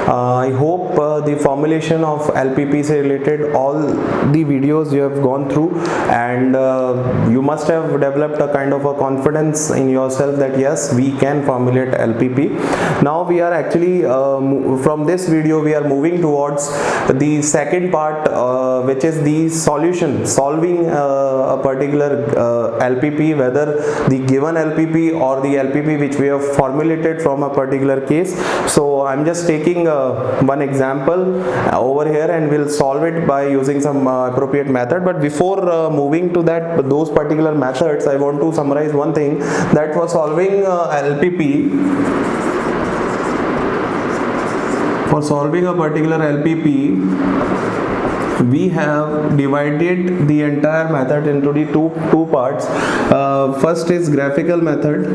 I hope the formulation of LPP से related all the videos you have gone through, and you must have developed a kind of a confidence in yourself that yes, we can formulate LPP. Now we are actually from this video we are moving towards the second part, which is the solving a particular LPP, whether the given LPP or the LPP which we have formulated from a particular case. So I'm just taking one example over here and we'll solve it by using some appropriate method. But before moving to those particular methods, I want to summarize one thing, that for solving LPP, for solving a particular LPP, we have divided the entire method into the two parts. First is graphical method,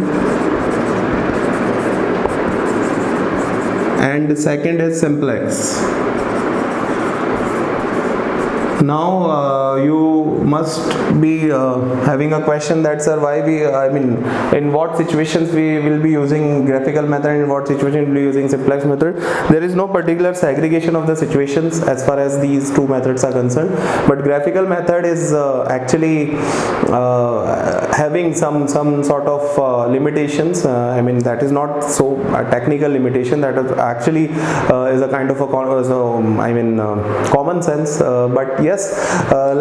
and second is simplex. Now you must be having a question that, sir, why in what situations we will be using graphical method and in what situation we will be using simplex method. There is no particular segregation of the situations as far as these two methods are concerned, but graphical method is actually having some sort of limitations. That is not so a technical limitation, that is actually is a kind of a common sense, but yes,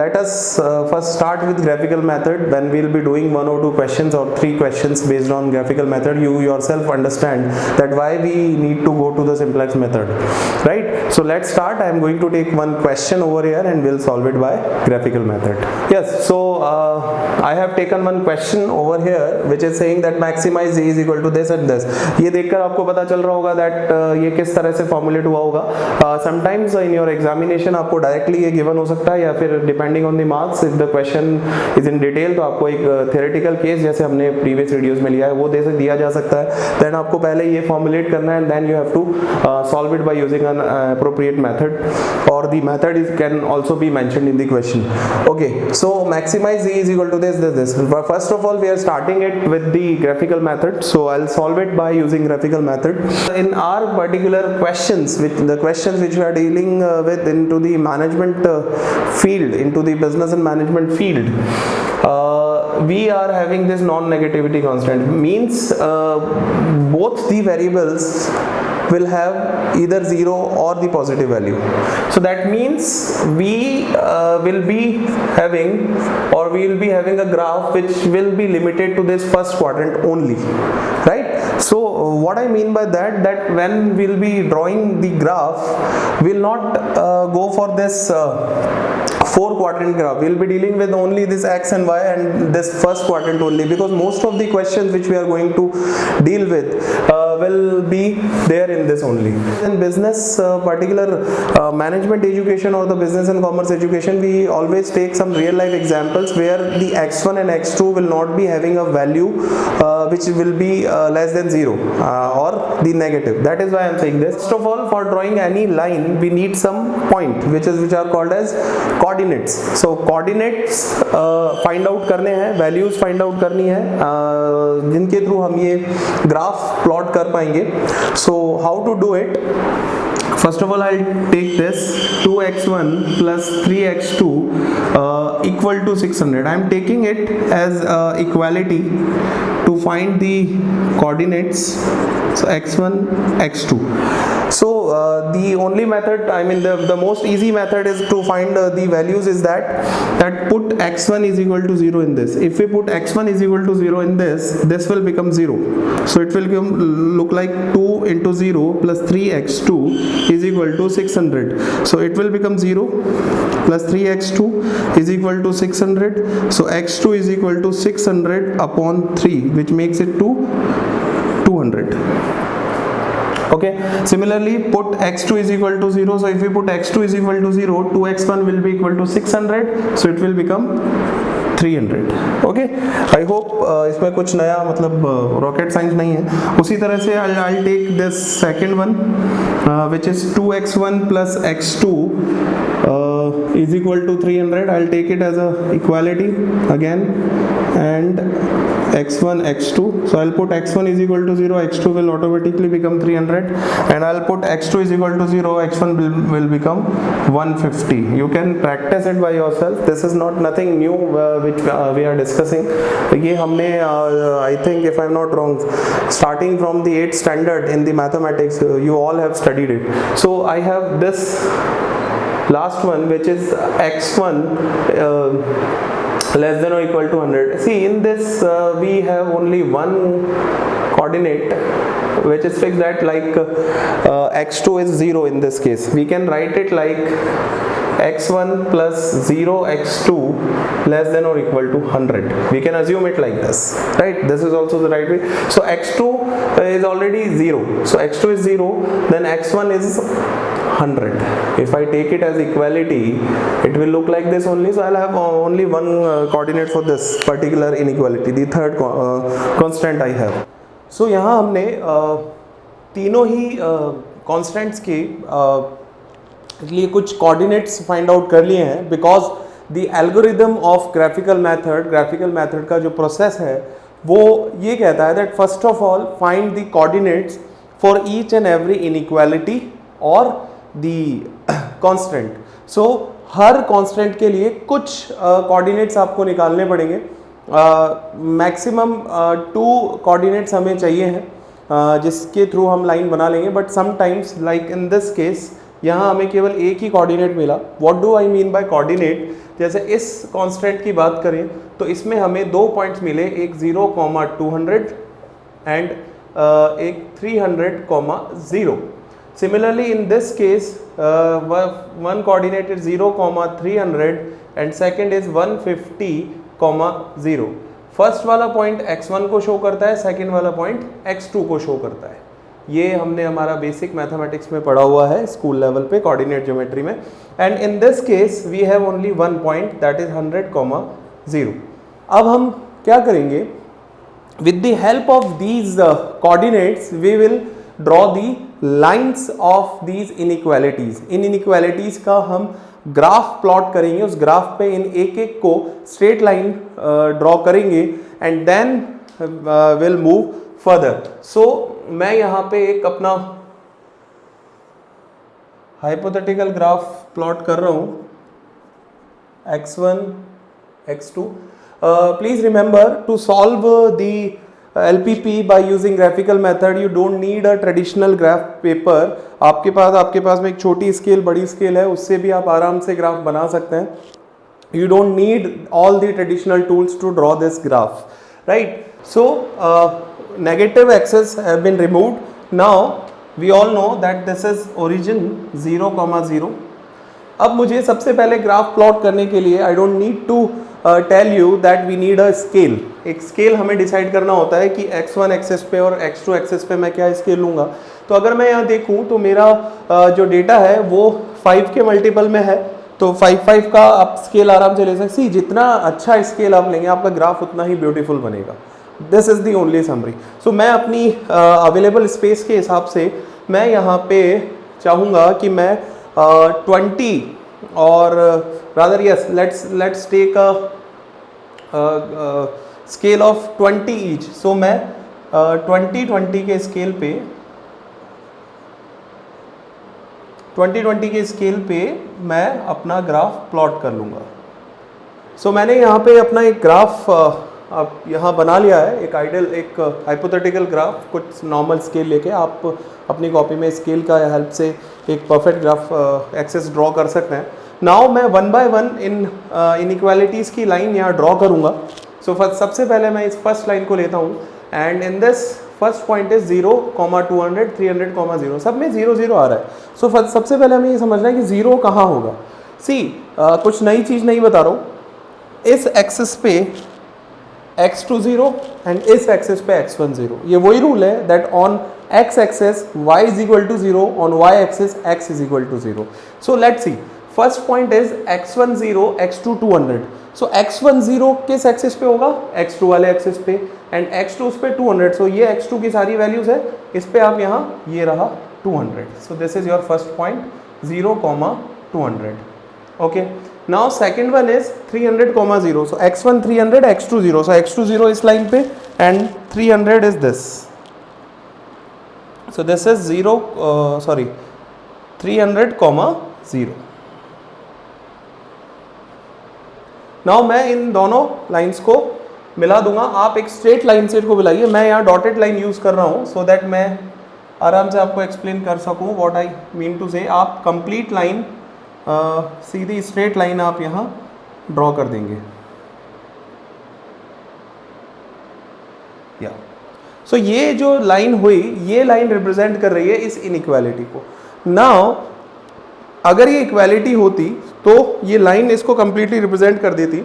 let us first start with graphical method. When we will be doing 1 or 2 questions or 3 questions based on graphical method, you yourself understand that why we need to go to the simplex method, right? So let's start. I am going to take one question over here and we'll solve it by graphical method. Yes, so I have taken one question over here which is saying that maximize A is equal to this and this. ये देखकर आपको पता चल रहा होगा that ये किस तरह से formulate हुआ होगा. Sometimes in your examination आपको directly ये given हो सकता है, या फिर depending on the marks, if the question is in detail, तो आपको एक theoretical case जैसे हमने previous videos में लिया है वो दिया जा सकता है. Then आपको पहले ये formulate करना है and then you have to solve it by using an appropriate method, or the method can also be mentioned in the question. Okay, so maximize Z is equal to this. But first of all, we are starting it with the graphical method, so I'll solve it by using graphical method. In our particular questions, which we are dealing with into the management field, into the business and management field, we are having this non-negativity constant, means both the variables will have either 0 or the positive value. So that means we will be having a graph which will be limited to this first quadrant only, right? So what I mean by that when we'll be drawing the graph, we'll not go for this 4 quadrant graph. We'll be dealing with only this x and y and this first quadrant only, because most of the questions which we are going to deal with will be there in this only. In business, particular management education or the business and commerce education, we always take some real life examples where the x1 and x2 will not be having a value which will be less than 0 or the negative. That is why I am saying this. First of all, for drawing any line, we need some point which are called as coordinates. So coordinates find out करने हैं, values find out करनी है, जिनके through हम ये graph plot कर पाएंगे. So how to do it? First of all, I'll take this 2x1 plus 3x2 equal to 600. I'm taking it as equality to find the coordinates. So x1, x2. So the only method, the most easy method is to find the values is that put x1 is equal to 0 in this. If we put x1 is equal to 0 in this will become 0. So it will look like 2 into 0 plus 3x2 is equal to 600. So it will become 0 plus 3x2 is equal to 600. So x2 is equal to 600 upon 3, which makes it to 200. Okay, similarly put x2 is equal to 0. So if we put x2 is equal to 0, 2x1 will be equal to 600. So it will become 300. Okay, I hope इसमें कुछ नया rocket science नहीं है. उसी तरह से I'll take this second one which is 2x1 plus x2 is equal to 300. I'll take it as a equality again, and x1 x2, so I'll put x1 is equal to 0, x2 will automatically become 300, and I'll put x2 is equal to 0, x1 will become 150. You can practice it by yourself. This is not nothing new which we are discussing. ये हमने I think if I'm not wrong, starting from the 8th standard in the mathematics, you all have studied it. So I have this last one, which is x1 less than or equal to 100. See, in this we have only one coordinate which is fixed at like x2 is 0. In this case we can write it like x1 plus 0 x2 less than or equal to 100. We can assume it like this, right? This is also the right way. So x2 is already 0, so x2 is 0, then x1 is 100. If I take it as equality, it will look like this only. So I'll have only one coordinate for this particular inequality, the third constant I have. So यहाँ हमने तीनों ही constants के लिए कुछ coordinates find out कर लिए हैं, because the algorithm of graphical method का जो process है वो ये कहता है that first of all find the coordinates for each and every inequality or the constant. So her constant के लिए कुछ coordinates आपको निकालने पड़ेंगे. मैक्सिमम 2 कोऑर्डिनेट्स हमें चाहिए हैं जिसके थ्रू हम लाइन बना लेंगे, but sometimes like in this case यहाँ हमें केवल एक ही कोऑर्डिनेट मिला. What do I mean by coordinate? जैसे इस कांस्टेंट की बात करें तो इसमें हमें 2 पॉइंट्स मिले, एक 0,200 एंड एक 300,0. Similarly in this case one coordinate is 0,300 and second is 150,0. First वाला पॉइंट x1 को शो करता है, सेकेंड वाला पॉइंट x2 को शो करता है. ये हमने हमारा बेसिक मैथमेटिक्स में पढ़ा हुआ है स्कूल लेवल पे कोऑर्डिनेट ज्योमेट्री में. And in this case we have only one point that is 100,0. अब हम क्या करेंगे? With the help of these coordinates we will draw the lines of these inequalities. इन इनइक्वालिटीज का हम ग्राफ प्लॉट करेंगे. उस ग्राफ पे इन एक एक को स्ट्रेट लाइन ड्रॉ करेंगे and then will move further. So मैं यहाँ पे एक अपना हाइपोथेटिकल ग्राफ प्लॉट कर रहा हूँ, x1 x2. Please remember to solve the LPP by using graphical method you don't need a traditional graph paper. आपके पास में एक छोटी स्केल, बड़ी स्केल है, उससे भी आप आराम से ग्राफ बना सकते हैं. You don't need all the traditional tools to draw this graph, right? So negative axes have been removed. Now we all know that this is origin 0,0. अब मुझे सबसे पहले ग्राफ प्लॉट करने के लिए I don't need to tell you that we need a scale. एक scale हमें decide करना होता है कि x1 एक्सेस पे और x2 एक्सेस पे मैं क्या स्केल लूँगा. तो अगर मैं यहाँ देखूँ तो मेरा जो डेटा है वो 5 के मल्टीपल में है, तो 5 का आप स्केल आराम से ले सकते. सी जितना अच्छा स्केल आप लेंगे आपका ग्राफ उतना ही ब्यूटीफुल बनेगा. This is the only summary. So मैं अपनी अवेलेबल स्पेस के हिसाब से मैं यहाँ पे चाहूँगा कि मैं 20 और rather yes let's take a scale of 20 each. so मैं 20 के स्केल पे 20 के स्केल पे मैं अपना ग्राफ प्लॉट कर लूँगा. सो मैंने यहाँ पे अपना एक ग्राफ आप यहाँ बना लिया है, एक आइडियल एक हाइपोथेटिकल ग्राफ. कुछ नॉर्मल स्केल लेके आप अपनी कॉपी में स्केल का हेल्प से एक परफेक्ट ग्राफ एक्सेस ड्रॉ कर सकते हैं. नाउ मैं 1 बाय 1 इन इनइक्वालिटीज़ की लाइन यहाँ ड्रॉ करूँगा. सो सबसे पहले मैं इस फर्स्ट लाइन को लेता हूँ and in this first point is 0,200 300,0. सब में 0 0 आ रहा है. सो सबसे पहले हमें ये समझना है कि 0 कहाँ होगा. सी कुछ नई चीज़ नहीं बता रहा हूँ. इस एक्सिस पे x2 0 एंड इस एक्सिस पे x1 0. ये वही रूल है that on x axis y is equal to 0, on y axis x is equal to 0. So let's see. First point is x1 0 x2 200. So x1 0 किस axis पे होगा? x2 वाले axis पे, and x2 उस पे 200. सो ये x2 की सारी वैल्यूज है, इस पे आप यहाँ ये रहा 200. So this is your first point 0,200. Okay. Now second one is 300 comma 0, so x1 300 x2 0, so x2 0 इस लाइन पे and 300 is this, so this is 300 comma 0. Now मैं इन दोनों लाइंस को मिला दूंगा, आप एक स्ट्रेट लाइन से इसको मिलाइए, मैं यहाँ डॉटेड लाइन यूज कर रहा हूँ सो दैट मैं आराम से आपको एक्सप्लेन कर सकूँ व्हाट आई मीन टू से. आप कंप्लीट लाइन सीधी स्ट्रेट लाइन आप यहाँ ड्रॉ कर देंगे. या सो ये जो लाइन हुई, ये लाइन रिप्रेजेंट कर रही है इस इनइक्वालिटी को. नाउ अगर ये इक्वालिटी होती तो ये लाइन इसको कंप्लीटली रिप्रेजेंट कर देती,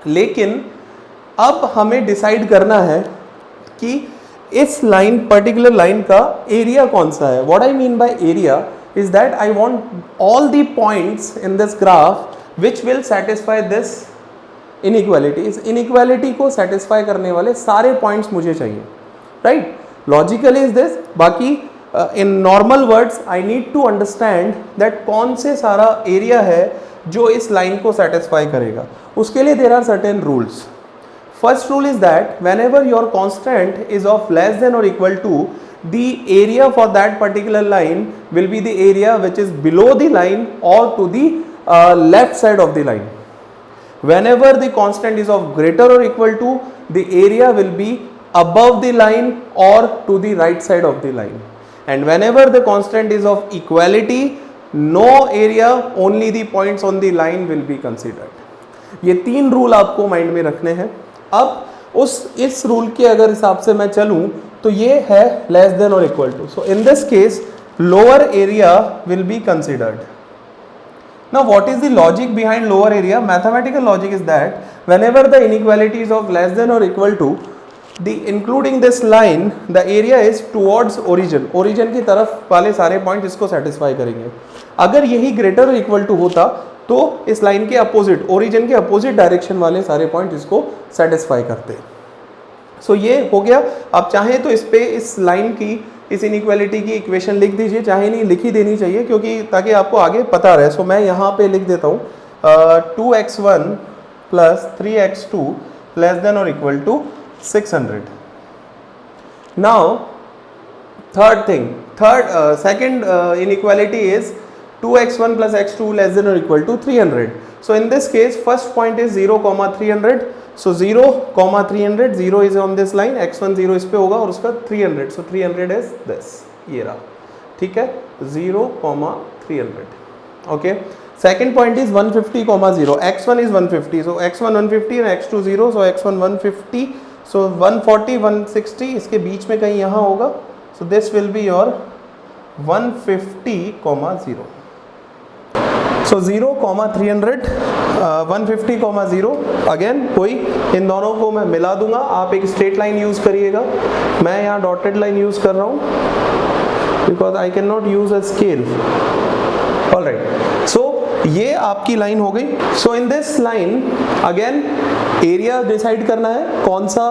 लेकिन अब हमें डिसाइड करना है कि इस लाइन पर्टिकुलर लाइन का एरिया कौन सा है. What I mean by area is that I want all the points in this graph which will satisfy this inequality. इस इनइक्वालिटी को सेटिस्फाई करने वाले सारे पॉइंट्स मुझे चाहिए, राइट. Logically is this. बाकी in normal words I need to understand that कौन से सारा एरिया है जो इस लाइन को सेटिस्फाई करेगा. उसके लिए there are certain rules. First rule is that whenever your constant is of less than or equal to, the area for that particular line will be the area which is below the line or to the left side of the line. Whenever the constant is of greater or equal to, the area will be above the line or to the right side of the line. And whenever the constant is of equality, no area, only the points on the line will be considered. ये तीन rule आपको mind में रखने हैं. अब इस rule के अगर हिसाब से मैं चलूं तो ये है लेस देन और equal to. So in this case lower area will be considered. Now what is the logic behind lower area? Mathematical logic is that whenever the inequality is of less than और equal to, the including this line the area is towards origin. Origin की तरफ वाले सारे point इसको satisfy करेंगे. अगर यही greater और इक्वल टू होता तो इस लाइन के अपोजिट, ओरिजिन के अपोजिट डायरेक्शन वाले सारे पॉइंट इसको सेटिस्फाई करते. सो ये हो गया. आप चाहें तो इस पे इस लाइन की, इस इनइक्वालिटी की इक्वेशन लिख दीजिए, चाहे नहीं लिख ही देनी चाहिए क्योंकि ताकि आपको आगे पता रहे. सो मैं यहाँ पे लिख देता हूँ 2x1 plus 3x2 less than और equal to 600. Now second inequality is 2x1 plus x2 less than or equal to 300. So in this case first point is 0 comma 300. So 0 comma 300, 0 is on this line, x1 0 इस पे होगा और उसका 300. So 300 is this, ये रहा, ठीक है, 0 comma 300. Okay. Second point is 150 comma 0. x1 is 150. So x1 150 and x2 0. So x1 150. So 140 160 इसके बीच में कहीं यहाँ होगा. So this will be your 150 comma 0. So 0 comma 300 150 comma 0. Again कोई इन दोनों को मैं मिला दूंगा. आप एक स्ट्रेट लाइन यूज करिएगा. मैं यहाँ डॉटेड लाइन यूज कर रहा हूँ because I can not use a scale. Alright, so ये आपकी लाइन हो गई. So in this line again area decide करना है. कौन सा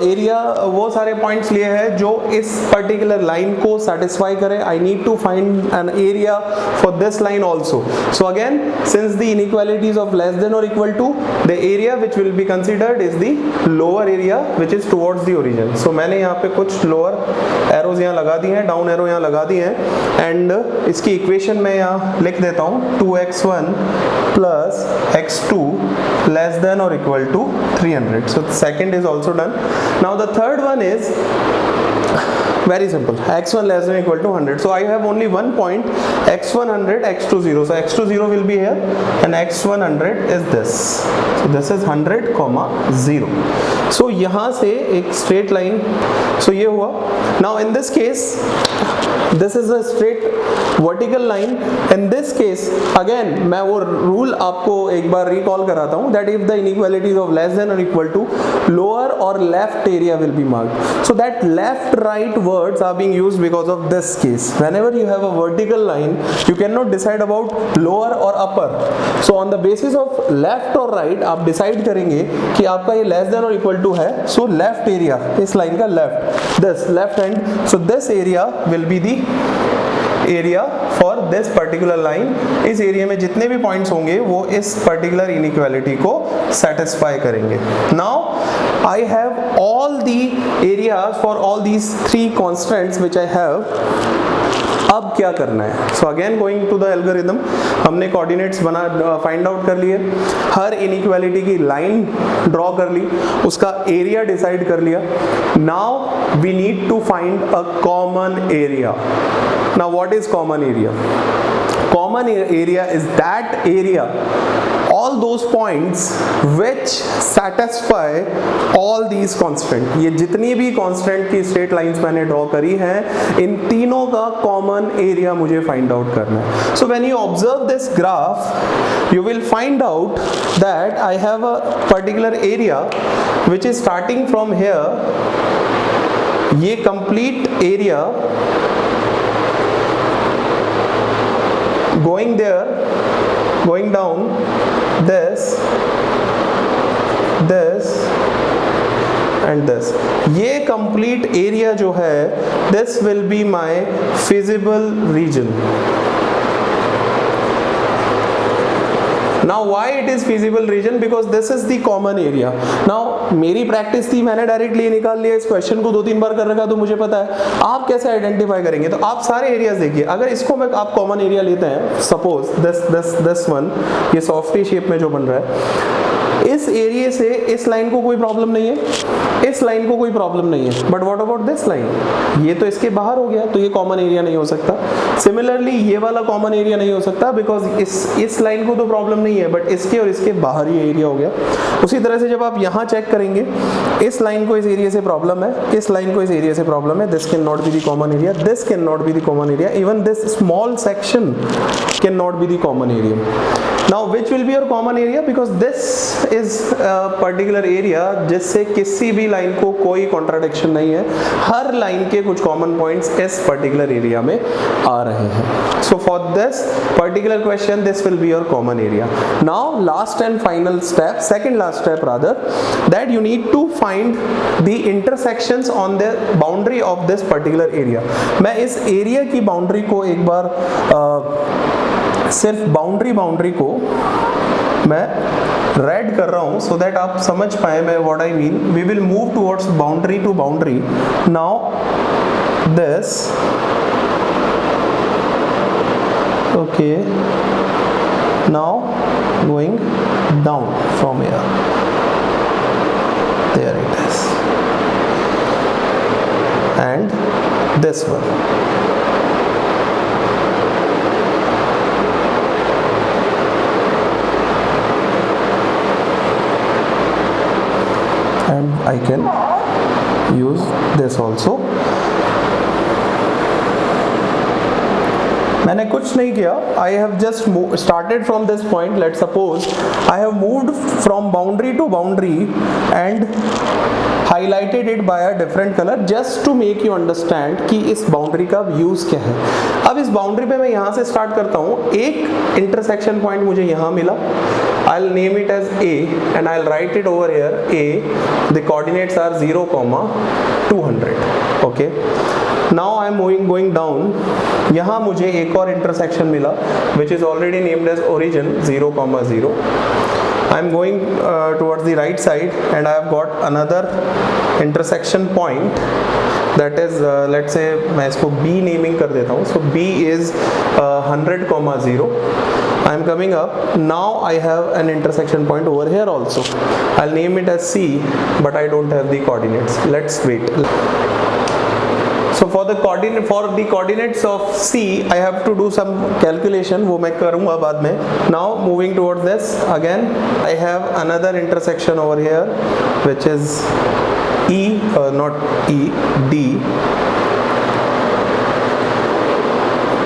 एरिया? वो सारे पॉइंट्स लिए हैं जो इस पर्टिकुलर लाइन को सेटिस्फाई करे. I need to find an area for this line also. So again since the inequalities of less than और equal to, the area which will be considered is the lower area which is towards the origin. So मैंने यहाँ पे कुछ lower arrows यहाँ लगा दी हैं, down arrow यहाँ लगा दी हैं, एंड इसकी इक्वेशन मैं यहाँ लिख देता हूँ 2x1 plus x2 less than or equal to 300. So the second is also done. Now the third one is very simple, x1 less than or equal to 100. So I have only one point, x1 100, x2 0. So x2 0 will be here and x1 100 is this. So this is 100 comma 0. So यहाँ से एक straight line, so ये हुआ. Now in this case this is a straight vertical line. In this case again मैं वो rule आपको एक बार recall कराता हूँ, that if the inequalities of less than or equal to, lower or left area will be marked. So that left right words are being used because of this case. Whenever you have a vertical line you cannot decide about lower or upper. So on the basis of left or right आप decide करेंगे कि आपका ये less than or equal to है. So left area, इस line का left, this left hand, so this area will be the area for this particular line. इस area में जितने भी पॉइंट्स होंगे वो इस पर्टिकुलर इनइक्वालिटी को सेटिस्फाई करेंगे। Now I have all the areas for all these 3 constants which I have. अब क्या करना है? So again going to the algorithm, हमने कोऑर्डिनेट्स फाइंड आउट कर लिए, हर इनइक्वालिटी की लाइन ड्रॉ कर ली, उसका एरिया डिसाइड कर लिया। Now we need to find a common area. Now what is common area? Common area is that area, all those points which satisfy all these constant। ये जितनी भी constant की straight lines मैंने draw करी हैं, इन तीनों का common area मुझे find out करना है। So when you observe this graph, you will find out that I have a particular area which is starting from here। ये complete area going there, going down, this and this, ये complete area जो है, this will be my feasible region। Now why it is feasible region? Because this is the common area। Now मेरी practice थी, मैंने directly निकाल लिया, इस question को 2-3 बार कर रखा तो मुझे पता है। आप कैसे आइडेंटिफाई करेंगे? तो आप सारे एरियाज देखिए, अगर इसको मैं आप कॉमन एरिया लेते हैं, सपोज दिस वन, ये सॉफ्टी शेप में जो बन रहा है, इस एरिया से इस लाइन को कोई प्रॉब्लम नहीं है, इस लाइन को कोई प्रॉब्लम नहीं है, but what about this line? ये तो इसके बाहर हो गया, तो ये कॉमन एरिया नहीं हो सकता। सिमिलरली ये वाला कॉमन एरिया नहीं हो सकता, बिकॉज इस लाइन को तो प्रॉब्लम नहीं है, बट इसके और इसके बाहर ही एरिया हो गया। उसी तरह से जब आप यहाँ चेक करेंगे, इस लाइन को इस एरिया से प्रॉब्लम है, इस लाइन को इस एरिया से प्रॉब्लम है, this can not be the common area, this can not be the common area, even this small section can not be the common area. Now which will be your common area? Because this is a particular area जिससे किसी भी line को कोई contradiction नहीं है, हर line के कुछ common points इस particular area में आ रहे हैं। So for this particular question, this will be your common area. Now last and final step, second last step rather, that you need to find the intersections on the boundary of this particular area। मैं इस area की boundary को एक बार सिर्फ boundary को मैं red कर रहा हूं, सो दैट आप समझ पाए मैं what I mean. We will move towards boundary to boundary. Now this, okay, now going down from here, there it is, and this one. And I can use this also। मैंने कुछ नहीं किया, I have just started from this point। Let's suppose I have moved from boundary to boundary and highlighted it by a different color just to make you understand कि इस boundary का use क्या है। अब इस बाउंड्री पे मैं यहाँ से स्टार्ट करता हूँ, एक इंटरसेक्शन पॉइंट मुझे यहाँ मिला, I'll name it as A and I'll write it over here A, the coordinates are 0, 200, okay। Now I'm going down, यहाँ मुझे एक और इंटरसेक्शन मिला which is already named as origin 0, 0। I'm going towards the right side and I have got another intersection point, that is let's say मैं इसको B naming कर देता हूँ। So B is 100, 0। I am coming up, now I have an intersection point over here also, I'll name it as C, but I don't have the coordinates, let's wait। So for the coordinates of C I have to do some calculation, वो मैं करूँगा बाद में। Now moving towards this, again I have another intersection over here which is E, not E, D,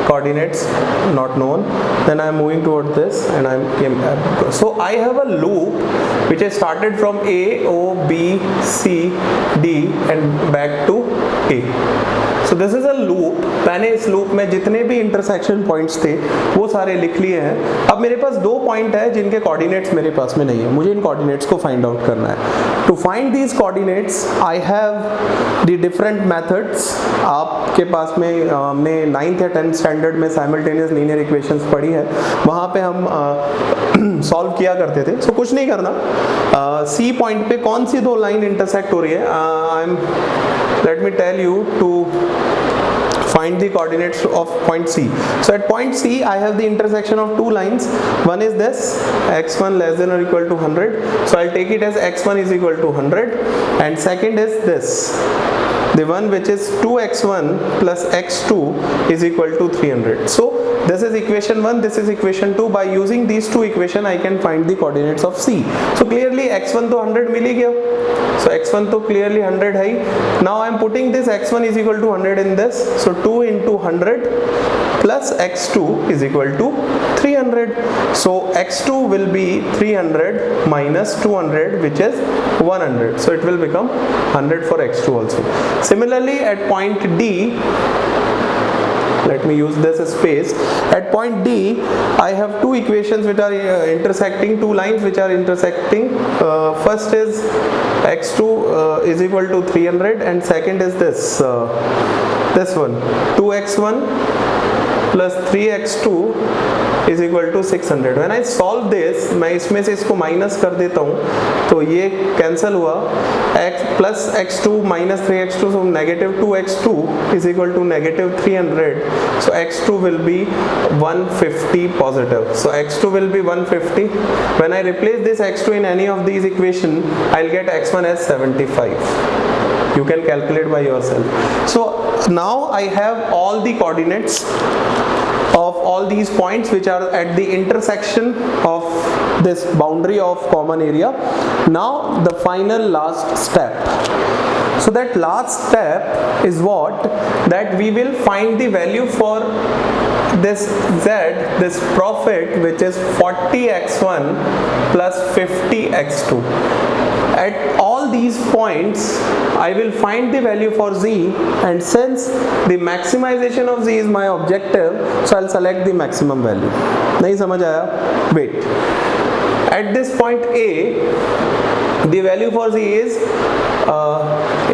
coordinates not known, then I am moving toward this and I came back. So I have a loop which I started from A, O, B, C, D and back to A। So this is a loop, मैंने इस loop में जितने भी intersection points थे वो सारे लिख लिए हैं। अब मेरे पास दो पॉइंट है जिनके कोऑर्डिनेट्स मेरे पास में नहीं है, मुझे इन कोऑर्डिनेट्स को फाइंड आउट करना है। To find these coordinates I have the different methods. आपके पास में हमने 9th या 10th स्टैंडर्ड में साइमल्टेनियस लीनियर इक्वेशंस पढ़ी है, वहाँ पे हम सॉल्व किया करते थे। सो कुछ नहीं करना, सी पॉइंट पे कौन सी दो लाइन इंटरसेक्ट हो रही है, let me tell you to find the coordinates of point C. So at point C I have the intersection of two lines. One is this x1 less than or equal to 100, so I'll take it as x1 is equal to 100, and second is this, the one which is 2x1 plus x2 is equal to 300. So this is equation 1, this is equation 2. By using these two equation I can find the coordinates of C. So clearly x1 तो 100 मिल ही गया, so x1 तो clearly 100 है ही। Now I am putting this x1 is equal to 100 in this, so 2 into 100 plus x2 is equal to 300. So x2 will be 300 minus 200, which is 100. So it will become 100 for x2 also. Similarly at point D, let me use this space. At point D I have two equations which are intersecting, two lines which are intersecting. First is x2 is equal to 300, and second is this one 2x1 plus 3x2 is equal to 600. When I solve this, मैं इसमें से इसको minus कर देता हूँ तो ये cancel हुआ, x plus x2 minus 3x2, so negative 2x2 is equal to negative 300, so x2 will be 150 positive. So x2 will be 150. When I replace this x2 in any of these equation, I'll get x1 as 75. You can calculate by yourself. So now I have all the coordinates of all these points which are at the intersection of this boundary of common area. Now the final last step. So that last step is what? That we will find the value for this z, this profit, which is 40x1 plus 50x2. At all these points I will find the value for z, and since the maximization of z is my objective, so I'll select the maximum value. नहीं समझ आया? Wait. At this point A, the value for z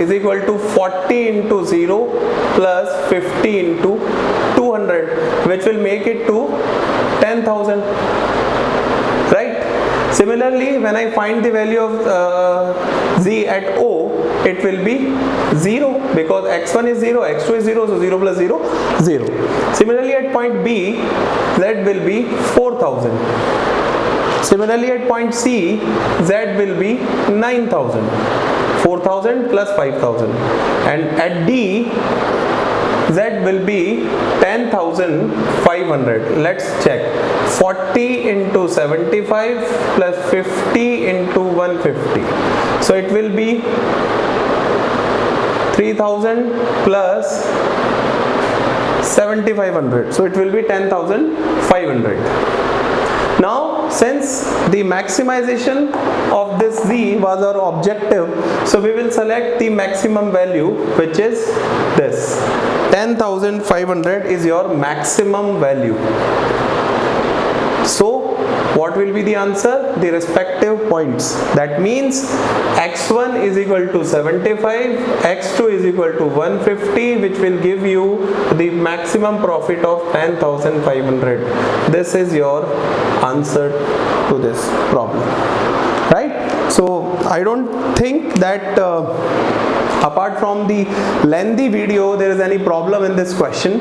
is equal to 40 into 0 plus 50 into 200, which will make it to 10,000, right? Similarly, when I find the value of z at O, it will be 0 because x1 is 0, x2 is 0, so 0 plus 0, 0. Similarly, at point B, z will be 4,000. Similarly, at point C, z will be 9,000. 4,000 plus 5,000. And at D, z will be 10,500. Let's check. 40 into 75 plus 50 into 150. So it will be 3,000 plus 7,500. So it will be 10,500. Now, since the maximization of this z was our objective, so we will select the maximum value, which is this. 10,500 is your maximum value. So what will be the answer? The respective points. That means x1 is equal to 75, x2 is equal to 150, which will give you the maximum profit of 10,500. This is your answer to this problem, right? So I don't think that apart from the lengthy video there is any problem in this question.